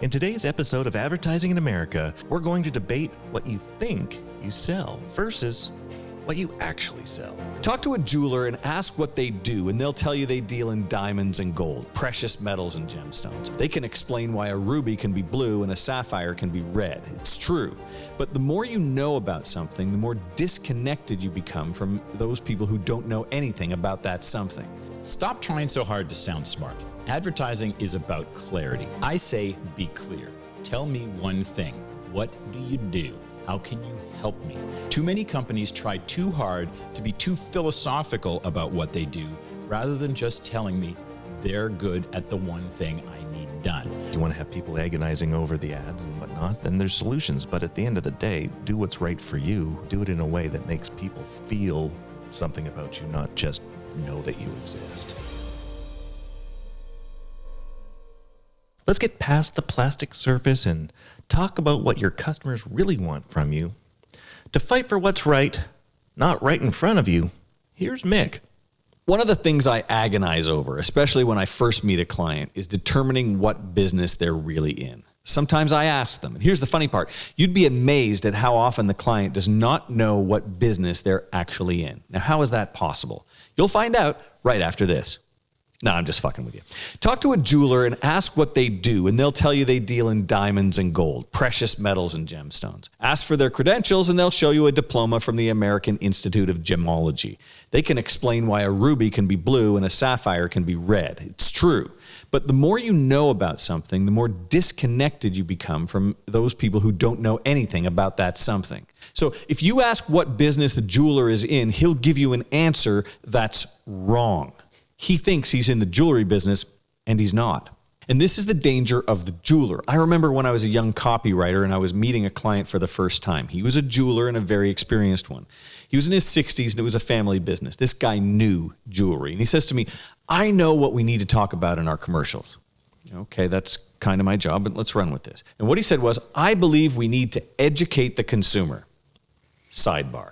In today's episode of Advertising in America, we're going to debate what you think you sell versus what you actually sell. Talk to a jeweler and ask what they do, and they'll tell you they deal in diamonds and gold, precious metals and gemstones. They can explain why a ruby can be blue and a sapphire can be red. It's true. But the more you know about something, the more disconnected you become from those people who don't know anything about that something. Stop trying so hard to sound smart. Advertising is about clarity. I say be clear. Tell me one thing. What do you do? How can you help me? Too many companies try too hard to be too philosophical about what they do, rather than just telling me they're good at the one thing I need done. You want to have people agonizing over the ads and whatnot, then there's solutions. But at the end of the day, do what's right for you. Do it in a way that makes people feel something about you, not just know that you exist. Let's get past the plastic surface and talk about what your customers really want from you. To fight for what's right, not right in front of you, here's Mick. One of the things I agonize over, especially when I first meet a client, is determining what business they're really in. Sometimes I ask them, and here's the funny part, you'd be amazed at how often the client does not know what business they're actually in. Now, how is that possible? You'll find out right after this. No, I'm just fucking with you. Talk to a jeweler and ask what they do, and they'll tell you they deal in diamonds and gold, precious metals and gemstones. Ask for their credentials, and they'll show you a diploma from the American Institute of Gemology. They can explain why a ruby can be blue and a sapphire can be red. It's true. But the more you know about something, the more disconnected you become from those people who don't know anything about that something. So if you ask what business the jeweler is in, he'll give you an answer that's wrong. He thinks he's in the jewelry business, and he's not. And this is the danger of the jeweler. I remember when I was a young copywriter and I was meeting a client for the first time. He was a jeweler and a very experienced one. He was in his 60s and it was a family business. This guy knew jewelry. And he says to me, I know what we need to talk about in our commercials. Okay, that's kind of my job, but let's run with this. And what he said was, I believe we need to educate the consumer. Sidebar.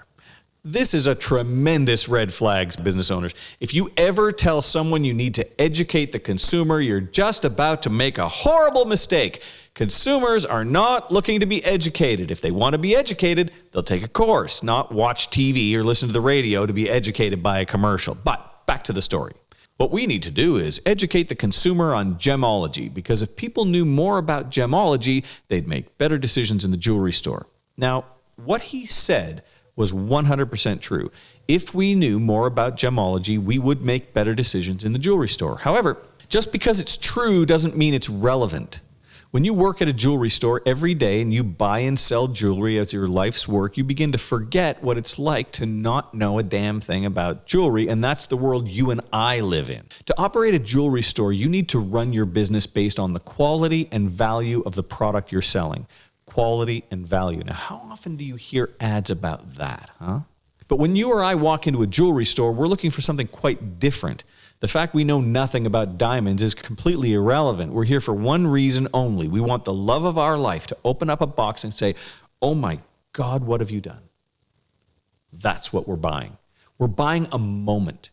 This is a tremendous red flag, business owners. If you ever tell someone you need to educate the consumer, you're just about to make a horrible mistake. Consumers are not looking to be educated. If they want to be educated, they'll take a course, not watch TV or listen to the radio to be educated by a commercial. But back to the story. What we need to do is educate the consumer on gemology, because if people knew more about gemology, they'd make better decisions in the jewelry store. Now, what he said was 100% true. If we knew more about gemology, we would make better decisions in the jewelry store. However, just because it's true doesn't mean it's relevant. When you work at a jewelry store every day and you buy and sell jewelry as your life's work, you begin to forget what it's like to not know a damn thing about jewelry, and that's the world you and I live in. To operate a jewelry store, you need to run your business based on the quality and value of the product you're selling. Quality and value. Now, how often do you hear ads about that, huh? But when you or I walk into a jewelry store, we're looking for something quite different. The fact we know nothing about diamonds is completely irrelevant. We're here for one reason only. We want the love of our life to open up a box and say, oh my God, what have you done? That's what we're buying. We're buying a moment.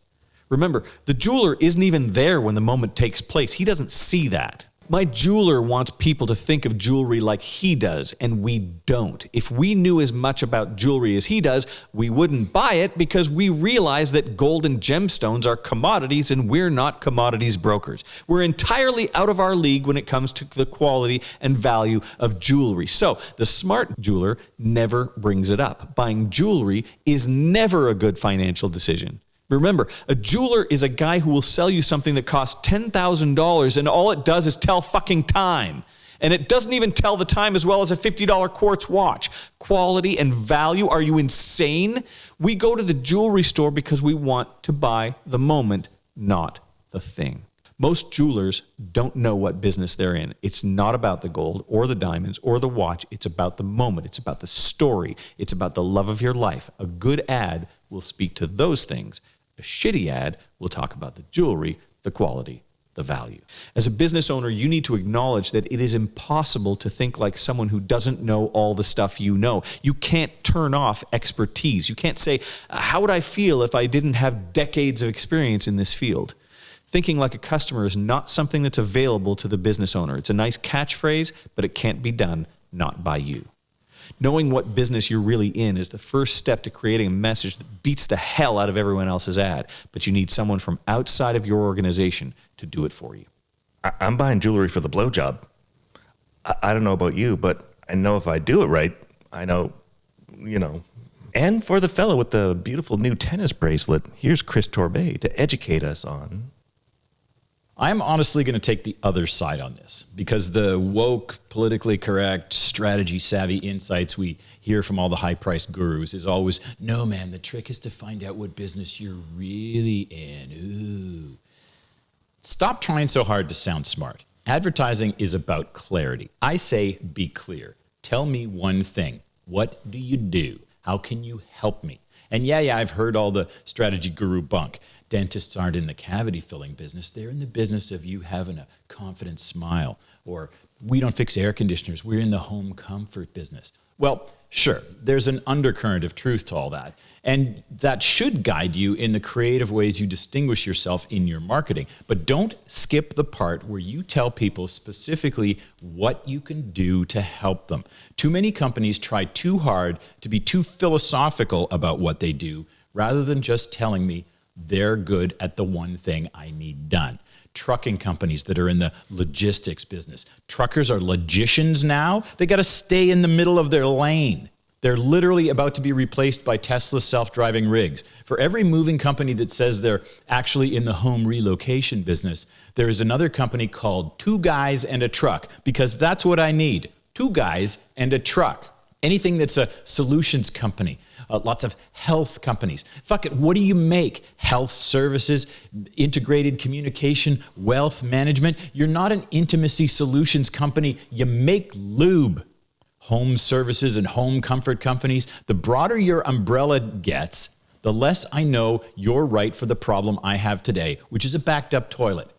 Remember, the jeweler isn't even there when the moment takes place. He doesn't see that. My jeweler wants people to think of jewelry like he does, and we don't. If we knew as much about jewelry as he does, we wouldn't buy it, because we realize that gold and gemstones are commodities and we're not commodities brokers. We're entirely out of our league when it comes to the quality and value of jewelry. So the smart jeweler never brings it up. Buying jewelry is never a good financial decision. Remember, a jeweler is a guy who will sell you something that costs $10,000 and all it does is tell fucking time. And it doesn't even tell the time as well as a $50 quartz watch. Quality and value, are you insane? We go to the jewelry store because we want to buy the moment, not the thing. Most jewelers don't know what business they're in. It's not about the gold or the diamonds or the watch. It's about the moment. It's about the story. It's about the love of your life. A good ad will speak to those things. A shitty ad will talk about the jewelry, the quality, the value. As a business owner, you need to acknowledge that it is impossible to think like someone who doesn't know all the stuff you know. You can't turn off expertise. You can't say, how would I feel if I didn't have decades of experience in this field? Thinking like a customer is not something that's available to the business owner. It's a nice catchphrase, but it can't be done not by you. Knowing what business you're really in is the first step to creating a message that beats the hell out of everyone else's ad, but you need someone from outside of your organization to do it for you. I'm buying jewelry for the blowjob. I don't know about you, but I know if I do it right, I know, And for the fellow with the beautiful new tennis bracelet, here's Chris Torbay to educate us on. I'm honestly going to take the other side on this because the woke, politically correct, strategy-savvy insights we hear from all the high-priced gurus is always, no, man, the trick is to find out what business you're really in. Ooh. Stop trying so hard to sound smart. Advertising is about clarity. I say be clear. Tell me one thing. What do you do? How can you help me? And yeah, I've heard all the strategy guru bunk. Dentists aren't in the cavity filling business. They're in the business of you having a confident smile. Or we don't fix air conditioners. We're in the home comfort business. Well, sure, there's an undercurrent of truth to all that. And that should guide you in the creative ways you distinguish yourself in your marketing. But don't skip the part where you tell people specifically what you can do to help them. Too many companies try too hard to be too philosophical about what they do, rather than just telling me they're good at the one thing I need done. Trucking companies that are in the logistics business. Truckers are logicians now. They got to stay in the middle of their lane. They're literally about to be replaced by Tesla self-driving rigs. For every moving company that says they're actually in the home relocation business, there is another company called Two Guys and a Truck, because that's what I need. 2 guys and a truck. Anything that's a solutions company, lots of health companies. Fuck it, what do you make? Health services, integrated communication, wealth management. You're not an intimacy solutions company. You make lube. Home services and home comfort companies. The broader your umbrella gets, the less I know you're right for the problem I have today, which is a backed up toilet.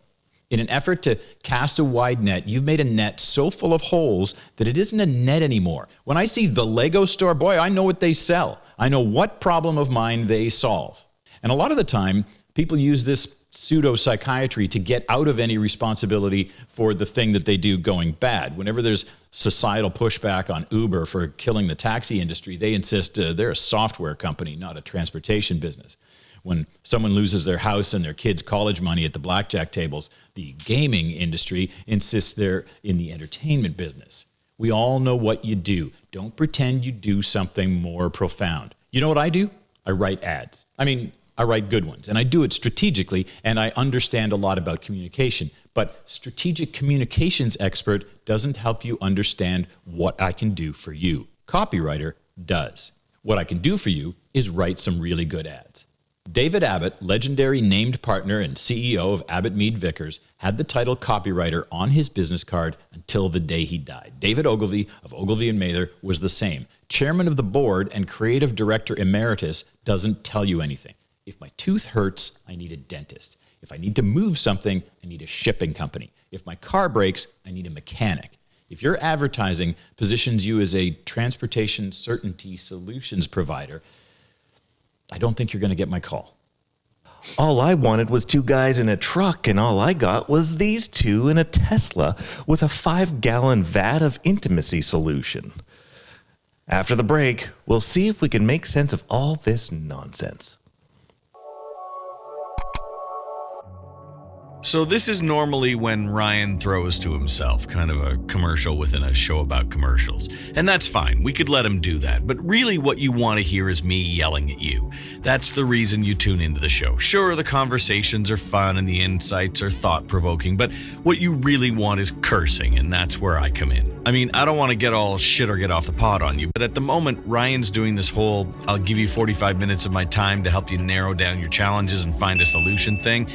In an effort to cast a wide net, you've made a net so full of holes that it isn't a net anymore. When I see the Lego store, boy, I know what they sell. I know what problem of mine they solve. And a lot of the time, people use this pseudo-psychiatry to get out of any responsibility for the thing that they do going bad. Whenever there's societal pushback on Uber for killing the taxi industry, they insist they're a software company, not a transportation business. When someone loses their house and their kids' college money at the blackjack tables, the gaming industry insists they're in the entertainment business. We all know what you do. Don't pretend you do something more profound. You know what I do? I write ads. I write good ones, and I do it strategically, and I understand a lot about communication. But strategic communications expert doesn't help you understand what I can do for you. Copywriter does. What I can do for you is write some really good ads. David Abbott, legendary named partner and CEO of Abbott Mead Vickers, had the title copywriter on his business card until the day he died. David Ogilvy of Ogilvy & Mather was the same. Chairman of the board and creative director emeritus doesn't tell you anything. If my tooth hurts, I need a dentist. If I need to move something, I need a shipping company. If my car breaks, I need a mechanic. If your advertising positions you as a transportation certainty solutions provider, I don't think you're going to get my call. All I wanted was 2 guys in a truck, and all I got was these 2 in a Tesla with a 5-gallon vat of intimacy solution. After the break, we'll see if we can make sense of all this nonsense. So this is normally when Ryan throws to himself, kind of a commercial within a show about commercials. And that's fine, we could let him do that. But really what you want to hear is me yelling at you. That's the reason you tune into the show. Sure, the conversations are fun and the insights are thought-provoking, but what you really want is cursing, and that's where I come in. I don't want to get all shit or get off the pot on you, but at the moment, Ryan's doing this whole, I'll give you 45 minutes of my time to help you narrow down your challenges and find a solution thing.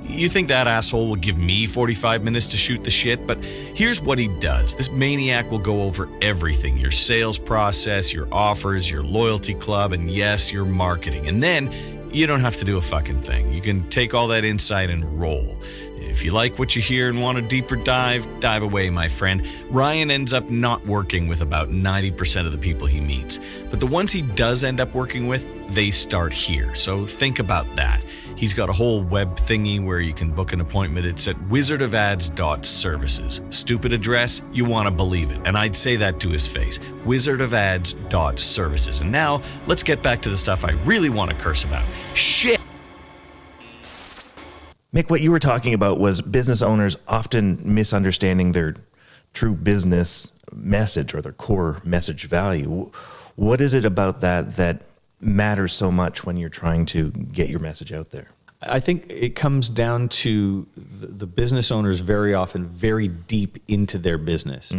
You think that asshole will give me 45 minutes to shoot the shit, but here's what he does. This maniac will go over everything, your sales process, your offers, your loyalty club, and yes, your marketing. And then you don't have to do a fucking thing. You can take all that insight and roll. If you like what you hear and want a deeper dive away, my friend. Ryan ends up not working with about 90% of the people he meets. But the ones he does end up working with, they start here. So think about that. He's got a whole web thingy where you can book an appointment. It's at wizardofads.services. Stupid address? You want to believe it. And I'd say that to his face. wizardofads.services. And now, let's get back to the stuff I really want to curse about. Shit! Mick, what you were talking about was business owners often misunderstanding their true business message or their core message value. What is it about that matters so much when you're trying to get your message out there? I think it comes down to the business owners very often very deep into their business.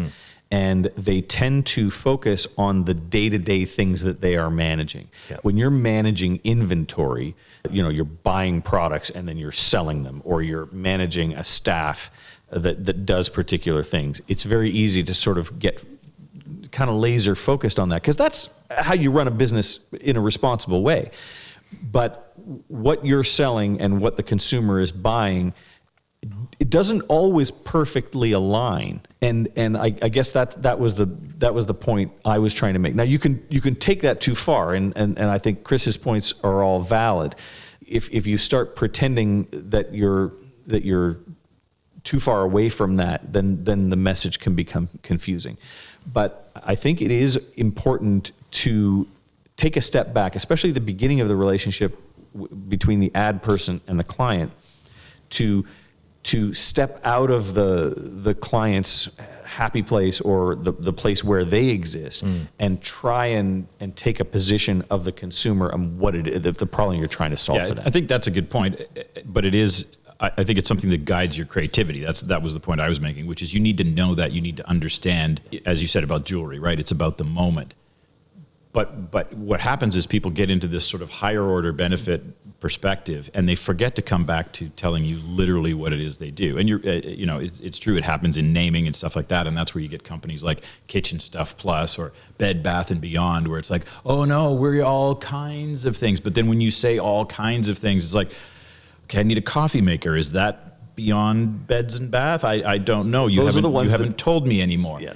And they tend to focus on the day-to-day things that they are managing. Yep. When you're managing inventory, you're buying products and then you're selling them, or you're managing a staff that does particular things. It's very easy to sort of get kind of laser focused on that, because that's how you run a business in a responsible way. But what you're selling and what the consumer is buying, it doesn't always perfectly align, and I guess that was the point I was trying to make. Now you can take that too far, and I think Chris's points are all valid. If you start pretending that you're too far away from that, then the message can become confusing. But I think it is important to take a step back, especially at the beginning of the relationship between the ad person and the client, to step out of the client's happy place or the place where they exist, and try and take a position of the consumer and what it is, the problem you're trying to solve for them. I think that's a good point, but it is. I think it's something that guides your creativity. That was the point I was making, which is you need to know that, you need to understand, as you said about jewelry, right? It's about the moment. But what happens is people get into this sort of higher order benefit perspective, and they forget to come back to telling you literally what it is they do. And it's true. It happens in naming and stuff like that, and that's where you get companies like Kitchen Stuff Plus or Bed Bath and Beyond, where it's like, oh no, we're all kinds of things. But then when you say all kinds of things, it's like, okay, I need a coffee maker. Is that beyond beds and bath? I don't know. You haven't told me anymore. Yeah.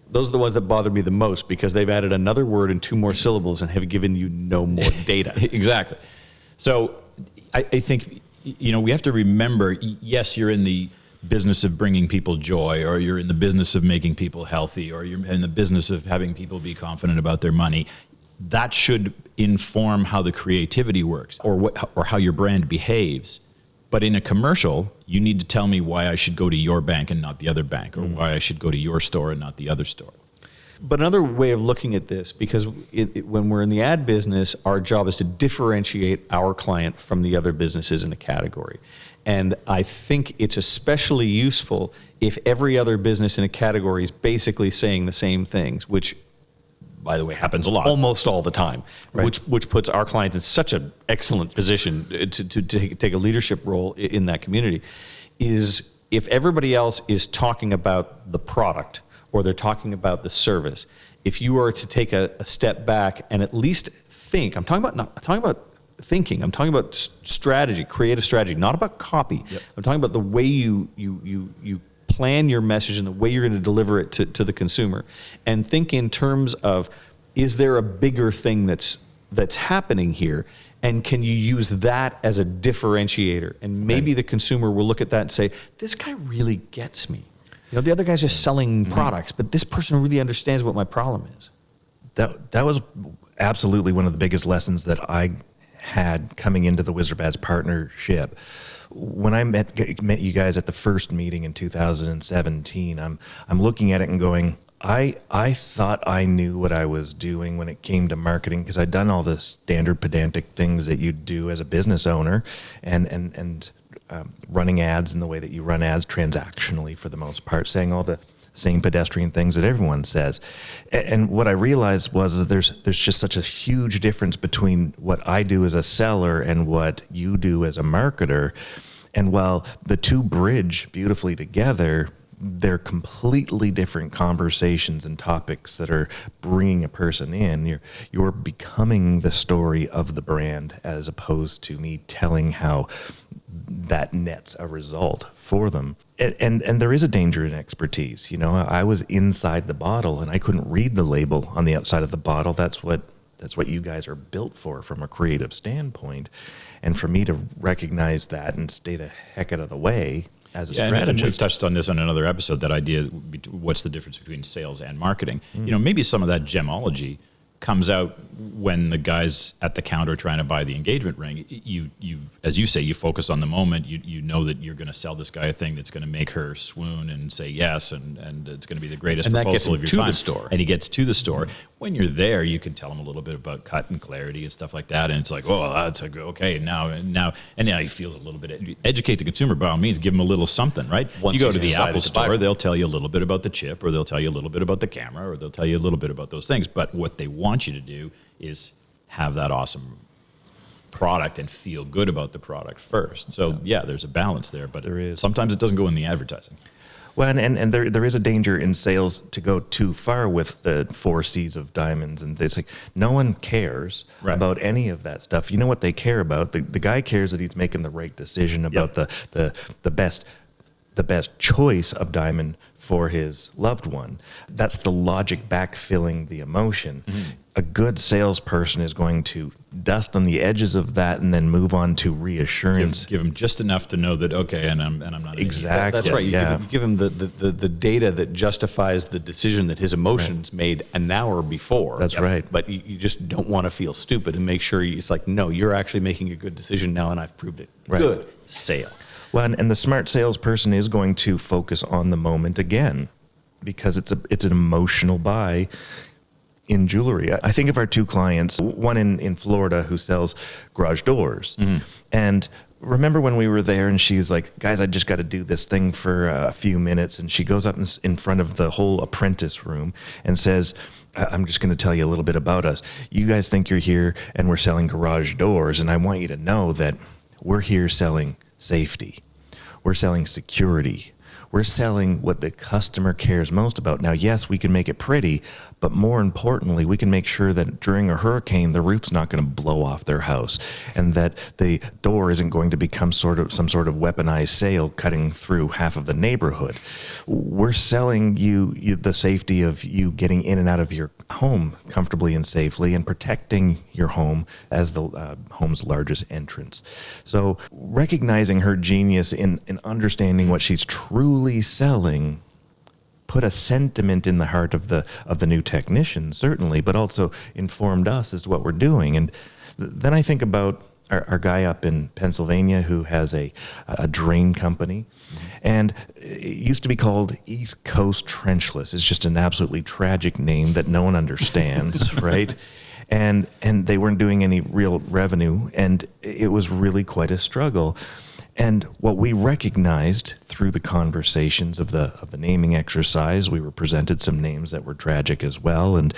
Those are the ones that bother me the most, because they've added another word and 2 more syllables and have given you no more data. Exactly. So I think, we have to remember, yes, you're in the business of bringing people joy, or you're in the business of making people healthy, or you're in the business of having people be confident about their money. That should inform how the creativity works, or how your brand behaves. But in a commercial, you need to tell me why I should go to your bank and not the other bank, or why I should go to your store and not the other store. But another way of looking at this, because when we're in the ad business, our job is to differentiate our client from the other businesses in the category. And I think it's especially useful if every other business in a category is basically saying the same things, which, by the way, happens a lot, almost all the time, right? Which puts our clients in such an excellent position to take a leadership role in that community. Is if everybody else is talking about the product or they're talking about the service, if you are to take a step back and at least think, I'm talking about thinking, I'm talking about strategy, creative strategy, not about copy. Yep. I'm talking about the way you plan your message and the way you're going to deliver it to the consumer, and think in terms of, is there a bigger thing that's happening here, and can you use that as a differentiator? And maybe the consumer will look at that and say, this guy really gets me. The other guy's just selling products, but this person really understands what my problem is. That was absolutely one of the biggest lessons that I had coming into the Wizard of Ads partnership. When I met you guys at the first meeting in 2017, I'm looking at it and going, I thought I knew what I was doing when it came to marketing, because I'd done all the standard pedantic things that you do as a business owner, and running ads in the way that you run ads transactionally for the most part, saying all the same pedestrian things that everyone says. And what I realized was that there's just such a huge difference between what I do as a seller and what you do as a marketer. And while the two bridge beautifully together, they're completely different conversations and topics that are bringing a person in. You're becoming the story of the brand, as opposed to me telling how that nets a result for them. And there is a danger in expertise. I was inside the bottle and I couldn't read the label on the outside of the bottle. That's what you guys are built for from a creative standpoint. And for me to recognize that and stay the heck out of the way as a And strategist. we've touched on this on another episode, that idea, what's the difference between sales and marketing? Maybe some of that gemology comes out when the guy's at the counter trying to buy the engagement ring. You as you say, you focus on the moment. You know that you're going to sell this guy a thing that's going to make her swoon and say yes, and it's going to be the greatest And that proposal gets him of your to time. the store. And he gets to the store. When you're there, you can tell him a little bit about cut and clarity and stuff like that. And it's like, oh, that's like, okay, now he feels a little bit. Educate the consumer by all means. Give him a little something, right? Once you go he's to the decided Apple to buy store, one. they'll tell you a little bit about the chip, or they'll tell you a little bit about the camera, or they'll tell you a little bit about those things. But what they want you to do is have that awesome product and feel good about the product first. So yeah, there's a balance there, but There is. sometimes it doesn't go in the advertising. Well, and there is a danger in sales to go too far with the 4 C's of diamonds, and it's like no one cares Right. about any of that stuff. You know what they care about? The guy cares that he's making the right decision about the best choice of diamond for his loved one. That's the logic backfilling the emotion. A good salesperson is going to dust on the edges of that and then move on to reassurance. Give them just enough to know that, okay, and I'm not an idiot. Exactly. That's right. Yeah. You give him the data that justifies the decision that his emotions made an hour before. That's right. But you just don't want to feel stupid and make sure it's like, no, you're actually making a good decision now, and I've proved it. Right. Good sale. Well, and the smart salesperson is going to focus on the moment again, because it's an emotional buy in jewelry. I think of our 2 clients, one in Florida who sells garage doors. And remember when we were there and she was like, guys, I just got to do this thing for a few minutes. And she goes up in front of the whole apprentice room and says, I'm just going to tell you a little bit about us. You guys think you're here and we're selling garage doors. And I want you to know that we're here selling safety. We're selling security. We're selling what the customer cares most about. Now, yes, we can make it pretty, but more importantly, we can make sure that during a hurricane, the roof's not going to blow off their house, and that the door isn't going to become some sort of weaponized sail cutting through half of the neighborhood. We're selling you the safety of you getting in and out of your home comfortably and safely, and protecting your home as the home's largest entrance. So recognizing her genius in understanding what she's truly selling put a sentiment in the heart of the new technician, certainly, but also informed us as to what we're doing. And then I think about our guy up in Pennsylvania who has a drain company, and it used to be called East Coast Trenchless. It's just an absolutely tragic name that no one understands, right? And they weren't doing any real revenue, and it was really quite a struggle. And what we recognized through the conversations of the naming exercise, we were presented some names that were tragic as well. And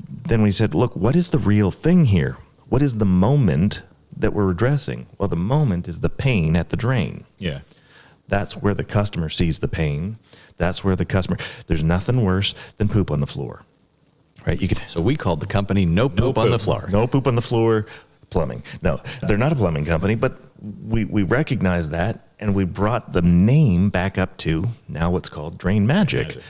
then we said, look, what is the real thing here? What is the moment that we're addressing? Well, the moment is the pain at the drain. Yeah. That's where the customer sees the pain. That's where there's nothing worse than poop on the floor, right? So we called the company No Poop on the Floor. No poop on the floor. Plumbing. No, they're not a plumbing company, but we recognize that, and we brought the name back up to now what's called Drain Magic.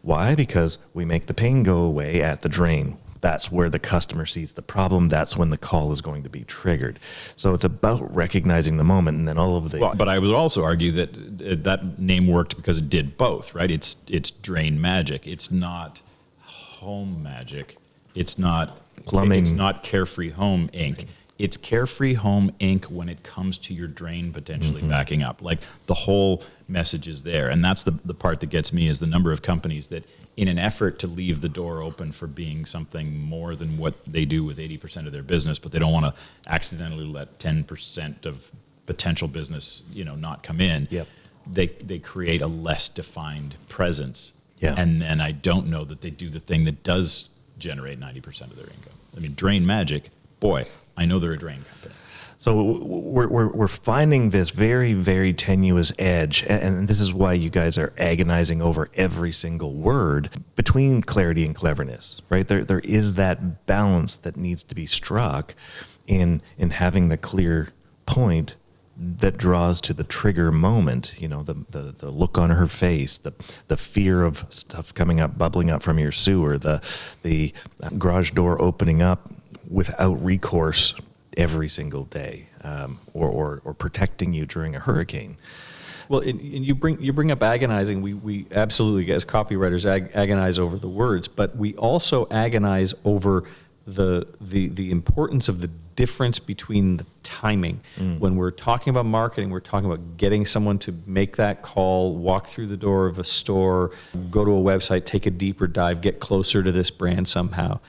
Why? Because we make the pain go away at the drain. That's where the customer sees the problem. That's when the call is going to be triggered. So it's about recognizing the moment, and then all of the... Well, but I would also argue that that name worked because it did both, right? It's Drain Magic. It's not Home Magic. It's not Plumbing. It's not Carefree Home Inc. It's Carefree Home Inc. when it comes to your drain potentially backing up. Like, the whole message is there. And that's the part that gets me, is the number of companies that, in an effort to leave the door open for being something more than what they do with 80% of their business, but they don't want to accidentally let 10% of potential business, not come in. Yep. They create a less defined presence. Yeah. And then I don't know that they do the thing that does generate 90% of their income. I mean, Drain Magic, boy, I know they're a drain company. So we're finding this very, very tenuous edge, and this is why you guys are agonizing over every single word between clarity and cleverness, right? There is that balance that needs to be struck in having the clear point that draws to the trigger moment. The look on her face, the fear of stuff coming up, bubbling up from your sewer, the garage door opening up without recourse every single day. or protecting you during a hurricane. Well, and you bring up agonizing. We absolutely, as copywriters, agonize over the words, but we also agonize over the importance of the difference between the timing. When we're talking about marketing, we're talking about getting someone to make that call, walk through the door of a store, go to a website, take a deeper dive, get closer to this brand somehow.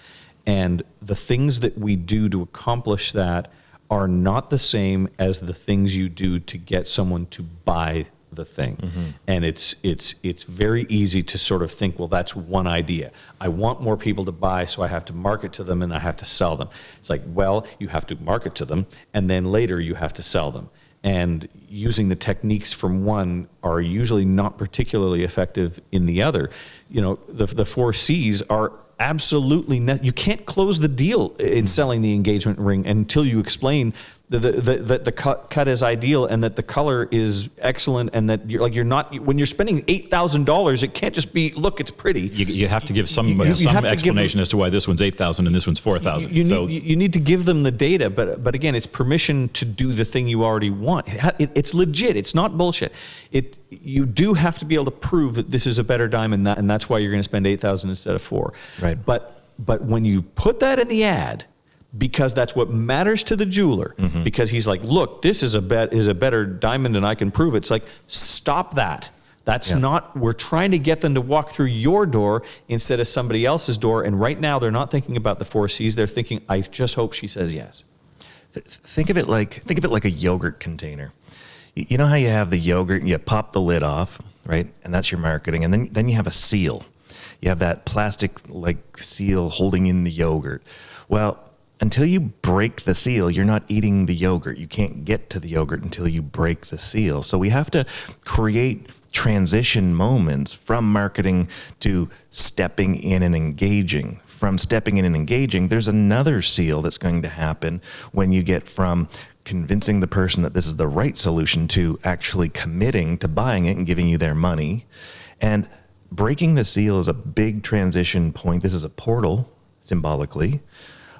And the things that we do to accomplish that are not the same as the things you do to get someone to buy the thing. And it's very easy to sort of think, well, that's one idea. I want more people to buy, so I have to market to them and I have to sell them. It's like, well, you have to market to them and then later you have to sell them. And using the techniques from one are usually not particularly effective in the other. You know, the 4 C's are absolutely you can't close the deal in selling the engagement ring until you explain that the cut is ideal and that the color is excellent and that you're not, when you're spending $8,000, it can't just be, look, it's pretty. You have to give some explanation as to why this one's $8,000 and this one's $4,000. You need to give them the data, but again, it's permission to do the thing you already want. It's legit. It's not bullshit. You do have to be able to prove that this is a better diamond, and that's why you're going to spend $8,000 instead of $4,000. Right. But when you put that in the ad, because that's what matters to the jeweler, because he's like, look, this is a better diamond and I can prove it. It's like, stop that. That's not, we're trying to get them to walk through your door instead of somebody else's door. And right now they're not thinking about the 4 C's. They're thinking, I just hope she says yes. Think of it like a yogurt container. You know how you have the yogurt and you pop the lid off, right? And that's your marketing. And then you have a seal. You have that plastic like seal holding in the yogurt. Well, until you break the seal, you're not eating the yogurt. You can't get to the yogurt until you break the seal. So we have to create transition moments from marketing to stepping in and engaging. From stepping in and engaging, there's another seal that's going to happen when you get from convincing the person that this is the right solution to actually committing to buying it and giving you their money. And breaking the seal is a big transition point. This is a portal, symbolically,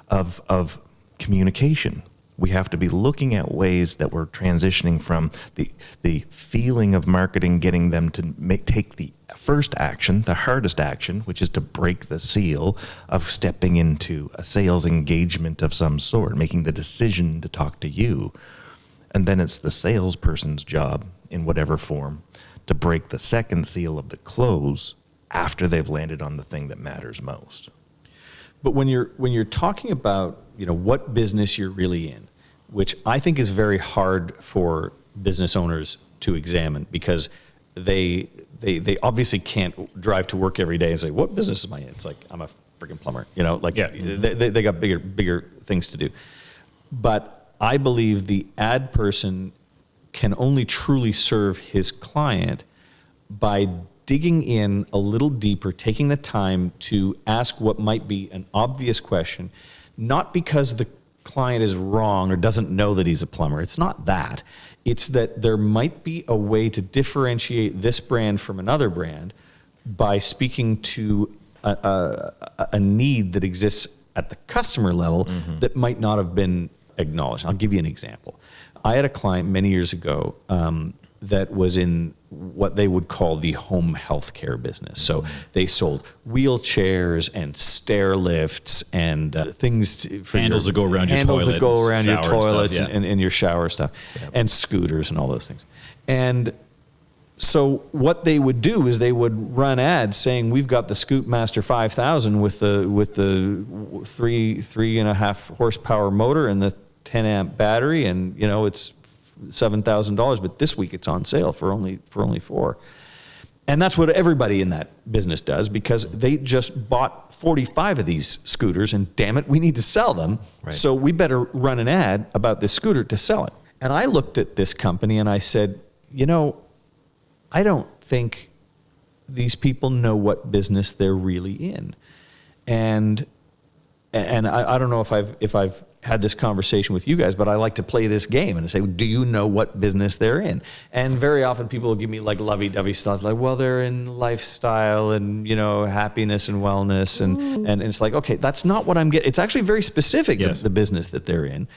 of communication. We have to be looking at ways that we're transitioning from the feeling of marketing, getting them to take the first action, the hardest action, which is to break the seal of stepping into a sales engagement of some sort, making the decision to talk to you. And then it's the salesperson's job, in whatever form, to break the second seal of the close after they've landed on the thing that matters most. But when you're talking about, you know, what business you're really in, which I think is very hard for business owners to examine, because they obviously can't drive to work every day and say, what business am I in? It's like, I'm a freaking plumber, you know, like they got bigger things to do. But I believe the ad person can only truly serve his client by digging in a little deeper, taking the time to ask what might be an obvious question, not because the client is wrong or doesn't know that he's a plumber. It's not that. It's that there might be a way to differentiate this brand from another brand by speaking to a need that exists at the customer level that might not have been acknowledged. I'll give you an example. I had a client many years ago that was in what they would call the home health care business. So they sold wheelchairs and stair lifts and things for handles that go around your toilet, handles that go around your toilets stuff, and your shower stuff, and scooters and all those things. And so what they would do is they would run ads saying, we've got the Scootmaster 5000 with the 3.5 horsepower motor and the 10 amp battery, and you know it's $7,000, but this week it's on sale for only $4,000. And that's what everybody in that business does, because they just bought 45 of these scooters, and damn it, we need to sell them. Right. So we better run an ad about this scooter to sell it. And I looked at this company and I said, you know, I don't think these people know what business they're really in. And I don't know if I've had this conversation with you guys, but I like to play this game and say, do you know what business they're in? And very often people will give me like lovey-dovey stuff, like, well, they're in lifestyle and, you know, happiness and wellness. And it's like, okay, that's not what I'm getting. It's actually very specific, the business that they're in.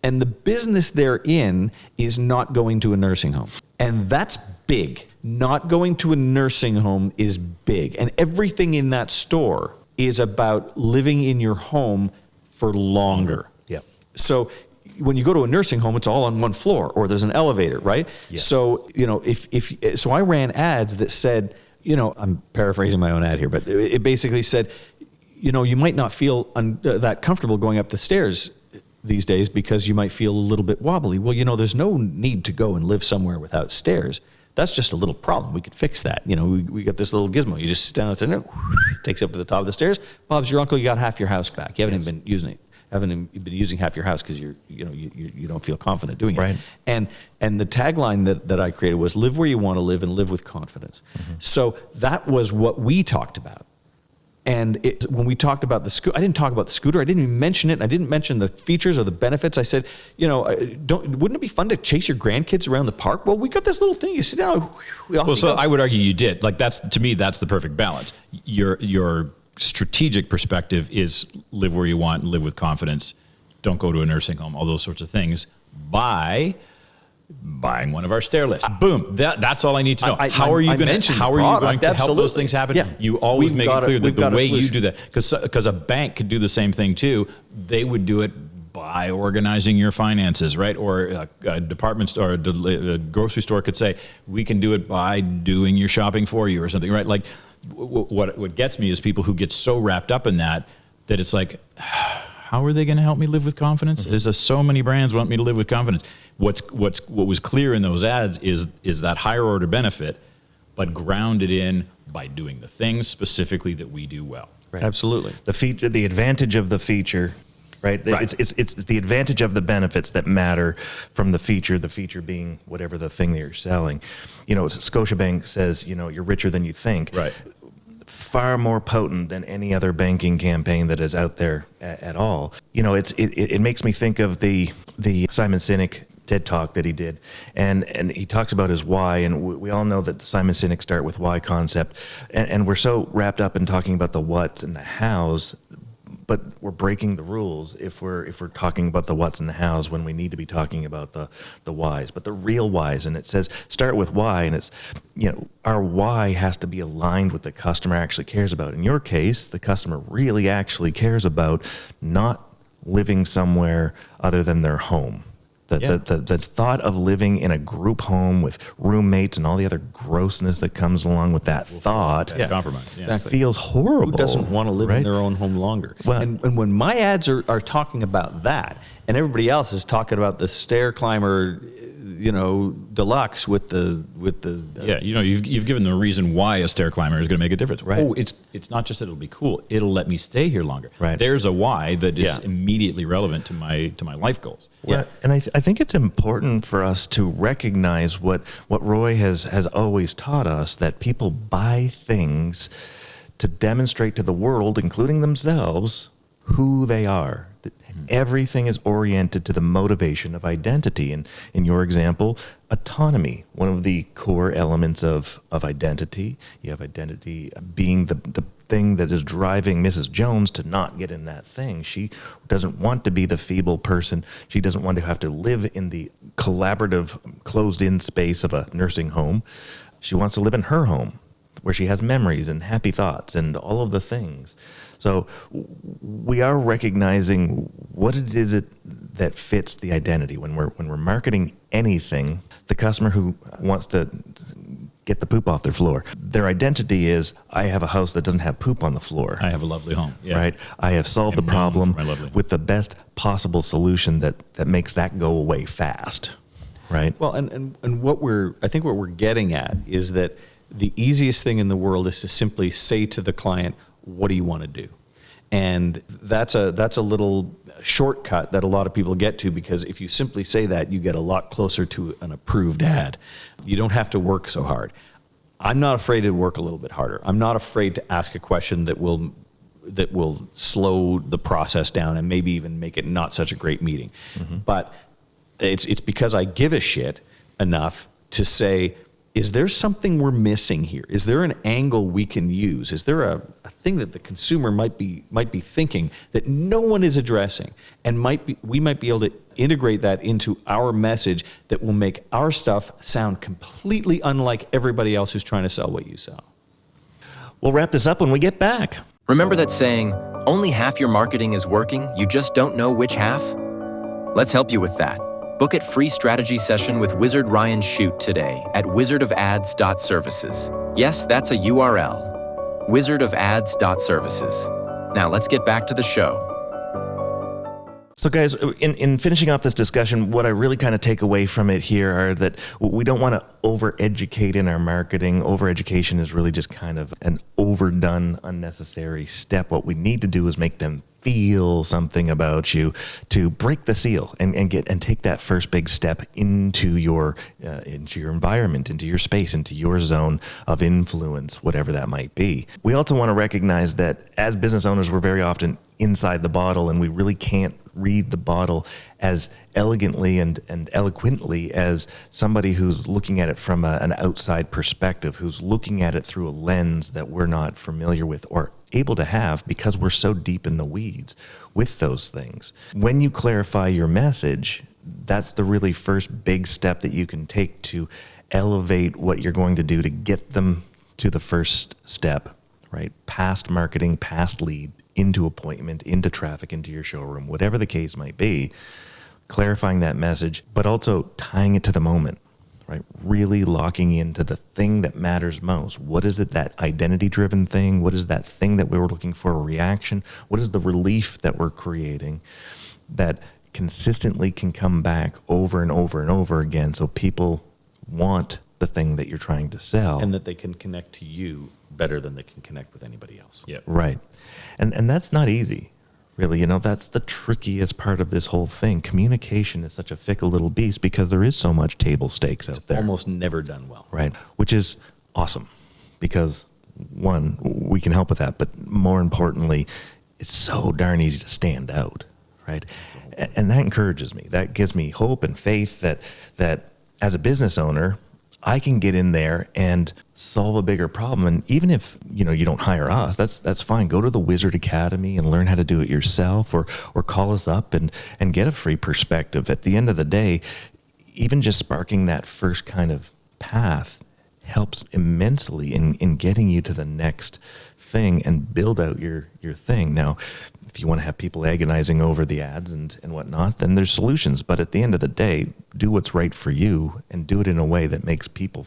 And the business they're in is not going to a nursing home. And that's big. Not going to a nursing home is big. And everything in that store is about living in your home for longer. Yep. So when you go to a nursing home, it's all on one floor or there's an elevator, right? Yes. So, so I ran ads that said, I'm paraphrasing my own ad here, but it basically said, you might not feel that comfortable going up the stairs these days because you might feel a little bit wobbly. Well, there's no need to go and live somewhere without stairs. That's just a little problem. We could fix that. We got this little gizmo. You just sit down and it takes you up to the top of the stairs. Bob's your uncle. You got half your house back. You haven't even been using it. Haven't been using half your house because you don't feel confident doing it. Right. And the tagline that I created was live where you want to live and live with confidence. Mm-hmm. So that was what we talked about. And when we talked about the scooter, I didn't talk about the scooter. I didn't even mention it. And I didn't mention the features or the benefits. I said, wouldn't it be fun to chase your grandkids around the park? Well, we got this little thing. You sit down. I would argue you did. Like to me, that's the perfect balance. Your strategic perspective is live where you want and live with confidence. Don't go to a nursing home. All those sorts of things. By buying one of our stair lifts. Boom. That's all I need to know. How are you going to help those things happen? Yeah. You always make it clear that the way you do that, because a bank could do the same thing too. They would do it by organizing your finances, right? Or a department store, a grocery store could say, we can do it by doing your shopping for you or something, right? Like what gets me is people who get so wrapped up in that it's like, how are they going to help me live with confidence? Mm-hmm. There's so many brands want me to live with confidence. What was clear in those ads is that higher order benefit, but grounded in by doing the things specifically that we do well. Right. Absolutely. The feature, the advantage of the feature, right? It's the advantage of the benefits that matter from the feature being whatever the thing that you're selling. Scotiabank says, you're richer than you think. Right. Far more potent than any other banking campaign that is out there at all. It makes me think of the Simon Sinek TED Talk that he did, and he talks about his why, and we all know that Simon Sinek start with why concept, and we're so wrapped up in talking about the what's and the how's, but we're breaking the rules if we're talking about the what's and the how's when we need to be talking about the whys, but the real whys. And it says start with why, and it's our why has to be aligned with the customer actually cares about. In your case, the customer really actually cares about not living somewhere other than their home. The thought of living in a group home with roommates and all the other grossness that comes along with that thought compromise. Yeah. Feels horrible. Who doesn't want to live in their own home longer? Well, and when my ads are talking about that, and everybody else is talking about the stair climber, deluxe with the you've given the reason why a stair climber is going to make a difference. Right. Oh, it's not just that it'll be cool; it'll let me stay here longer. Right. There's a why that is immediately relevant to my life goals. Yeah, and I think it's important for us to recognize what Roy has always taught us, that people buy things to demonstrate to the world, including themselves, who they are. Everything is oriented to the motivation of identity. And in your example, autonomy, one of the core elements of identity. You have identity being the thing that is driving Mrs. Jones to not get in that thing. She doesn't want to be the feeble person. She doesn't want to have to live in the collaborative, closed-in space of a nursing home. She wants to live in her home, where she has memories and happy thoughts and all of the things. So we are recognizing what it is that fits the identity. When we're marketing anything, the customer who wants to get the poop off their floor, their identity is, I have a house that doesn't have poop on the floor. I have a lovely home. Yeah. Right? I have solved the problem with the best possible solution that makes that go away fast. Right? Well, and I think what we're getting at is that the easiest thing in the world is to simply say to the client, what do you want to do? And that's a little shortcut that a lot of people get to, because if you simply say that, you get a lot closer to an approved ad. You don't have to work so hard. I'm not afraid to work a little bit harder. I'm not afraid to ask a question that will slow the process down and maybe even make it not such a great meeting. Mm-hmm. But it's because I give a shit enough to say, is there something we're missing here? Is there an angle we can use? Is there a thing that the consumer might be thinking that no one is addressing, and we might be able to integrate that into our message that will make our stuff sound completely unlike everybody else who's trying to sell what you sell? We'll wrap this up when we get back. Remember that saying, only half your marketing is working, you just don't know which half? Let's help you with that. Book a free strategy session with Wizard Ryan Chute today at wizardofads.services. Yes, that's a URL, wizardofads.services. Now let's get back to the show. So guys, in finishing off this discussion, what I really kind of take away from it here are that we don't want to over-educate in our marketing. Over-education is really just kind of an overdone, unnecessary step. What we need to do is make them feel something about you to break the seal and take that first big step into your environment, into your space, into your zone of influence, whatever that might be. We also want to recognize that as business owners, we're very often inside the bottle, and we really can't read the bottle as elegantly and eloquently as somebody who's looking at it from an outside perspective, who's looking at it through a lens that we're not familiar with or able to have because we're so deep in the weeds with those things. When you clarify your message, that's the really first big step that you can take to elevate what you're going to do to get them to the first step, right? Past marketing, past lead, into appointment, into traffic, into your showroom, whatever the case might be, clarifying that message, but also tying it to the moment, right? Really locking into the thing that matters most. What is it, that identity-driven thing? What is that thing that we were looking for, a reaction? What is the relief that we're creating that consistently can come back over and over and over again so people want the thing that you're trying to sell? And that they can connect to you better than they can connect with anybody else. Yeah. Right. And that's not easy, really. You know, that's the trickiest part of this whole thing. Communication is such a fickle little beast because there is so much table stakes out there. Almost never done well. Right. Which is awesome because, one, we can help with that, but more importantly, it's so darn easy to stand out, right? And that encourages me. That gives me hope and faith that as a business owner, I can get in there and solve a bigger problem. And even if, you don't hire us, that's fine. Go to the Wizard Academy and learn how to do it yourself, or call us up and get a free perspective. At the end of the day, even just sparking that first kind of path helps immensely in getting you to the next thing and build out your thing. Now, if you want to have people agonizing over the ads and whatnot, then there's solutions. But at the end of the day, do what's right for you and do it in a way that makes people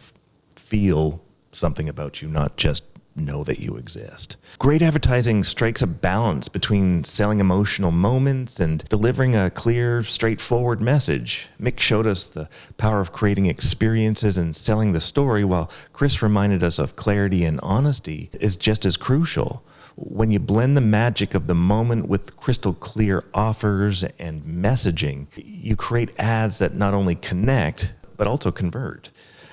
feel something about you, not just know that you exist. Great advertising strikes a balance between selling emotional moments and delivering a clear, straightforward message. Mick showed us the power of creating experiences and selling the story, while Chris reminded us of clarity and honesty is just as crucial. When you blend the magic of the moment with crystal clear offers and messaging, you create ads that not only connect, but also convert.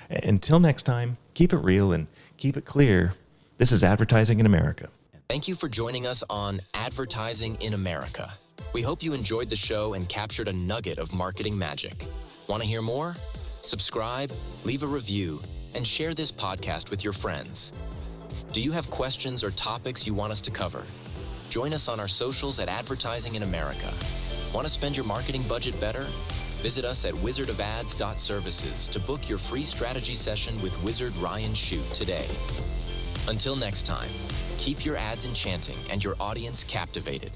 Until next time, keep it real and keep it clear. This is Advertising in America. Thank you for joining us on Advertising in America. We hope you enjoyed the show and captured a nugget of marketing magic. Want to hear more? Subscribe, leave a review, and share this podcast with your friends. Do you have questions or topics you want us to cover? Join us on our socials at Advertising in America. Want to spend your marketing budget better? Visit us at wizardofads.services to book your free strategy session with Wizard Ryan Chute today. Until next time, keep your ads enchanting and your audience captivated.